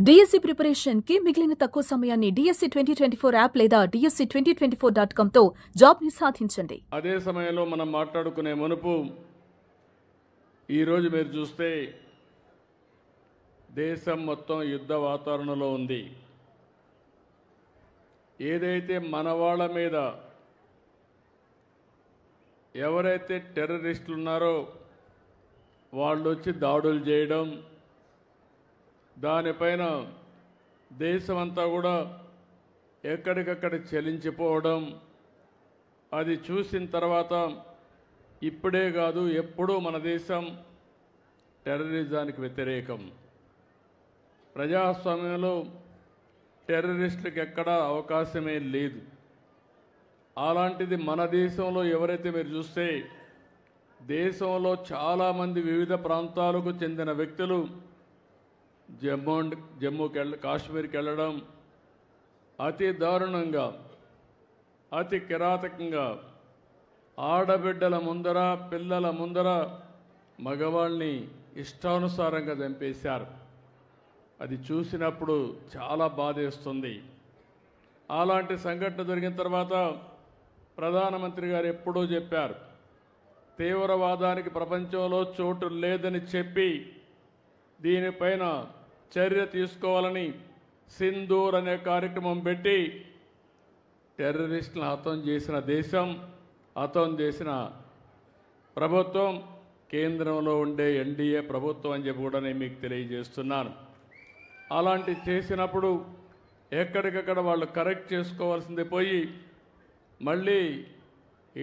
DSC preparation కి మిగిలిన తక్కువ సమయాన్ని డిఎస్సి 2024 యాప్ లేదా dsc2024.com తో జాబ్ ని సాధించండి. అదే సమయంలో మనం మాట్లాడుకునే మునుపు ఈరోజు మీరు చూస్తే దేశం మొత్తం యుద్ధ వాతావరణంలో ఉంది. ఏదైతే మన వాళ్ళ మీద ఎవరైతే టెర్రరిస్టులు ఉన్నారో వాళ్ళు వచ్చి దాడులు చేయడం, దానిపైన దేశమంతా కూడా ఎక్కడికక్కడ చలించిపోవడం, అది చూసిన తర్వాత ఇప్పుడే కాదు ఎప్పుడూ మన దేశం టెర్రరిజానికి వ్యతిరేకం. ప్రజాస్వామ్యంలో టెర్రరిస్టులకు ఎక్కడా అవకాశమే లేదు. అలాంటిది మన దేశంలో ఎవరైతే మీరు చూస్తే దేశంలో చాలామంది వివిధ ప్రాంతాలకు చెందిన వ్యక్తులు కాశ్మీర్కి వెళ్ళడం, అతి దారుణంగా అతి కిరాతకంగా ఆడబిడ్డల ముందర పిల్లల ముందర మగవాళ్ళని ఇష్టానుసారంగా చంపేశారు. అది చూసినప్పుడు చాలా బాధేస్తుంది. అలాంటి సంఘటన జరిగిన తర్వాత ప్రధానమంత్రి గారు ఎప్పుడూ చెప్పారు, తీవ్రవాదానికి ప్రపంచంలో చోటు లేదని చెప్పి దీనిపైన చర్య తీసుకోవాలని సింధూర్ అనే కార్యక్రమం పెట్టి టెర్రరిస్టులను హతం చేసిన దేశం, హతం చేసిన ప్రభుత్వం కేంద్రంలో ఉండే ఎన్డీఏ ప్రభుత్వం అని చెప్పి కూడా నేను మీకు తెలియజేస్తున్నాను. అలాంటి చేసినప్పుడు ఎక్కడికక్కడ వాళ్ళు కరెక్ట్ చేసుకోవాల్సింది పోయి మళ్ళీ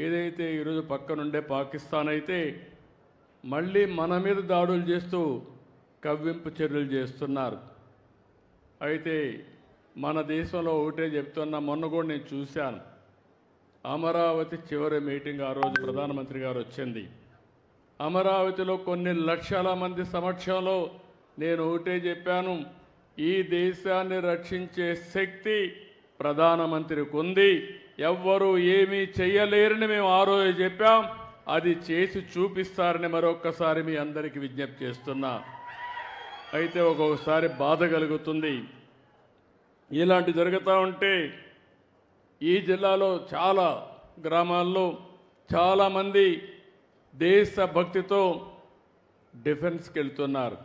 ఏదైతే ఈరోజు పక్కనుండే పాకిస్తాన్ అయితే మళ్ళీ మన మీద దాడులు చేస్తూ కవ్వింపు చర్యలు చేస్తున్నారు. అయితే మన దేశంలో ఒకటే చెప్తున్నా, మొన్న కూడా నేను చూశాను, అమరావతి చివరి మీటింగ్ ఆ రోజు ప్రధానమంత్రి గారు వచ్చింది. అమరావతిలో కొన్ని లక్షల మంది సమక్షంలో నేను ఒకటే చెప్పాను, ఈ దేశాన్ని రక్షించే శక్తి ప్రధానమంత్రికి ఉంది, ఎవ్వరూ ఏమీ చెయ్యలేరని మేము ఆ రోజు చెప్పాం. అది చేసి చూపిస్తారని మరొక్కసారి మీ అందరికీ విజ్ఞప్తి చేస్తున్నా. అయితే ఒక్కొక్కసారి బాధ కలుగుతుంది. ఇలాంటి జరుగుతూ ఉంటే ఈ జిల్లాలో చాలా గ్రామాల్లో చాలామంది దేశభక్తితో డిఫెన్స్కి వెళ్తున్నారు.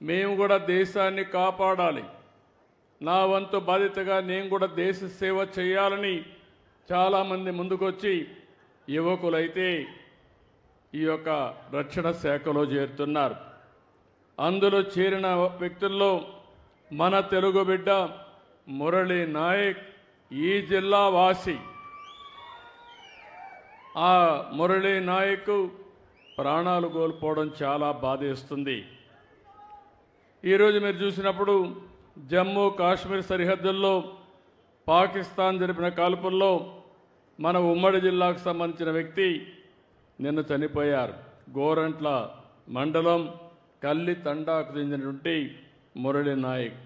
మేము కూడా దేశాన్ని కాపాడాలి, నా వంతు బాధ్యతగా నేను కూడా దేశ సేవ చేయాలని చాలామంది ముందుకొచ్చి యువకులైతే ఈ యొక్క రక్షణ శాఖలో చేరుతున్నారు. అందులో చేరిన వ్యక్తుల్లో మన తెలుగు బిడ్డ మురళీ నాయక్ ఈ జిల్లా వాసి. ఆ మురళీ నాయక్ ప్రాణాలు కోల్పోవడం చాలా బాధేస్తుంది. ఈరోజు మీరు చూసినప్పుడు జమ్మూ కాశ్మీర్ సరిహద్దుల్లో పాకిస్తాన్ జరిపిన కాల్పుల్లో మన ఉమ్మడి జిల్లాకు సంబంధించిన వ్యక్తి నిన్న చనిపోయారు. గోరంట్ల మండలం కల్లి తండాకు చెందినటువంటి మురళీ నాయక్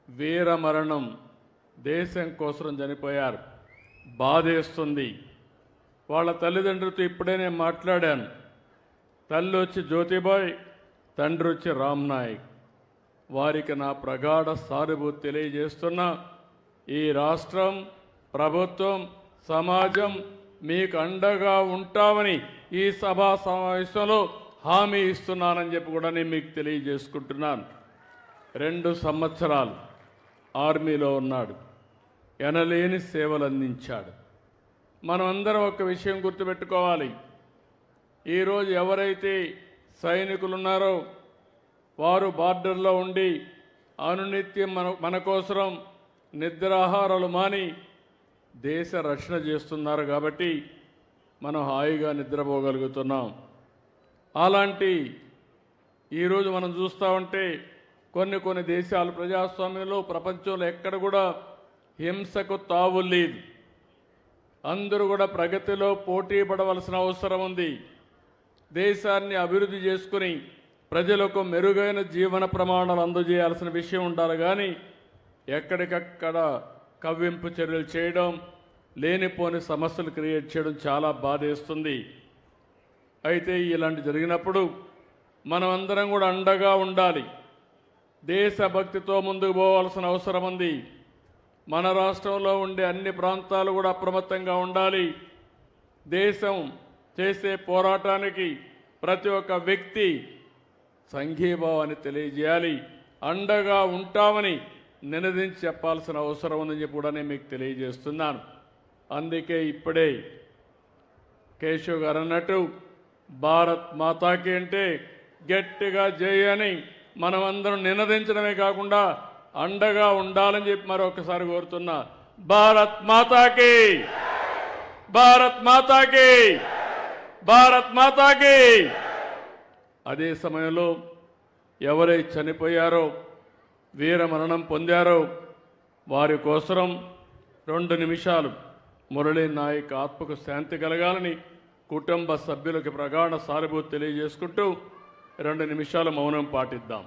వీర మరణం, దేశం కోసం చనిపోయారు. బాధేస్తుంది. వాళ్ళ తల్లిదండ్రులతో ఇప్పుడే నేను మాట్లాడాను. తల్లి వచ్చి జ్యోతిబాయ్, తండ్రి వచ్చి రామ్ నాయక్. వారికి నా ప్రగాఢ సానుభూతి తెలియజేస్తున్నా. ఈ రాష్ట్రం, ప్రభుత్వం, సమాజం మీకు అండగా ఉంటామని ఈ సభా సమావేశంలో హామీ ఇస్తున్నానని చెప్పి కూడా నేను మీకు తెలియజేసుకుంటున్నాను. 2 సంవత్సరాలు ఆర్మీలో ఉన్నాడు, ఎనలేని సేవలు అందించాడు. మనం అందరం ఒక విషయం గుర్తుపెట్టుకోవాలి, ఈరోజు ఎవరైతే సైనికులు ఉన్నారో వారు బార్డర్లో ఉండి అనునిత్యం మన కోసం నిద్రాహారాలు మాని దేశ రక్షణ చేస్తున్నారు కాబట్టి మనం హాయిగా నిద్రపోగలుగుతున్నాం. అలాంటి ఈరోజు మనం చూస్తూ ఉంటే కొన్ని దేశాలు ప్రజాస్వామ్యంలో ప్రపంచంలో ఎక్కడ కూడా హింసకు తావు లేదు. అందరూ కూడా ప్రగతిలో పోటీ పడవలసిన అవసరం ఉంది. దేశాన్ని అభివృద్ధి చేసుకుని ప్రజలకు మెరుగైన జీవన ప్రమాణాలు అందజేయాల్సిన విషయం ఉండాలి. కానీ ఎక్కడికక్కడ కవ్వింపు చర్యలు చేయడం, లేనిపోని సమస్యలు క్రియేట్ చేయడం చాలా బాధేస్తుంది. అయితే ఇలాంటి జరిగినప్పుడు మనం అందరం కూడా అండగా ఉండాలి. దేశభక్తితో ముందుకు పోవాల్సిన అవసరం ఉంది. మన రాష్ట్రంలో ఉండే అన్ని ప్రాంతాలు కూడా అప్రమత్తంగా ఉండాలి. దేశం చేసే పోరాటానికి ప్రతి ఒక్క వ్యక్తి సంఘీభావాన్ని తెలియజేయాలి. అండగా ఉంటామని నినదించి చెప్పాల్సిన అవసరం ఉందని చెప్పి కూడా నేను మీకు తెలియజేస్తున్నాను. అందుకే ఇప్పుడే కేశవ్ గారు అన్నట్టు భారత్ మాతాకి అంటే గట్టిగా చేయని మనమందరం నినదించడమే కాకుండా అండగా ఉండాలని చెప్పి మరొకసారి కోరుతున్నా. భారత్ మాతాకి, భారత్ మాతాకి, భారత్ మాతాకి. అదే సమయంలో ఎవరైతే చనిపోయారో, వీరమరణం పొందారో వారి కోసం 2 నిమిషాలు మురళీ నాయక్ ఆత్మకు శాంతి కలగాలని కుటుంబ సభ్యులకు ప్రగాఢ సానుభూతి తెలియజేసుకుంటూ 2 నిమిషాలు మౌనం పాటిద్దాం.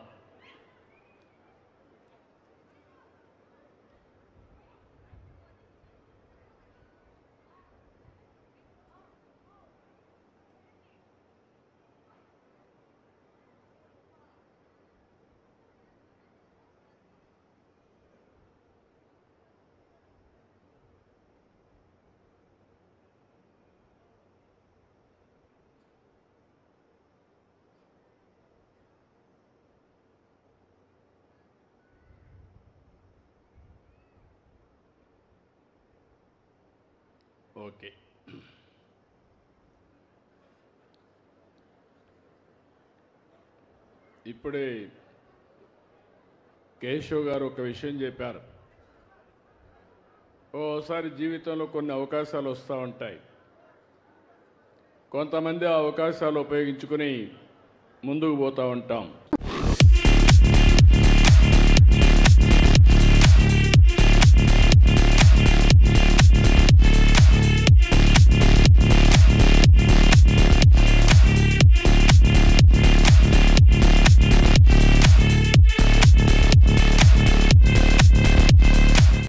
ఓకే, ఇప్పుడే కేశవ్ గారు ఒక విషయం చెప్పారు. ఓసారి జీవితంలో కొన్ని అవకాశాలు వస్తూ ఉంటాయి. కొంతమంది ఆ అవకాశాలు ఉపయోగించుకుని ముందుకు పోతూ ఉంటాం.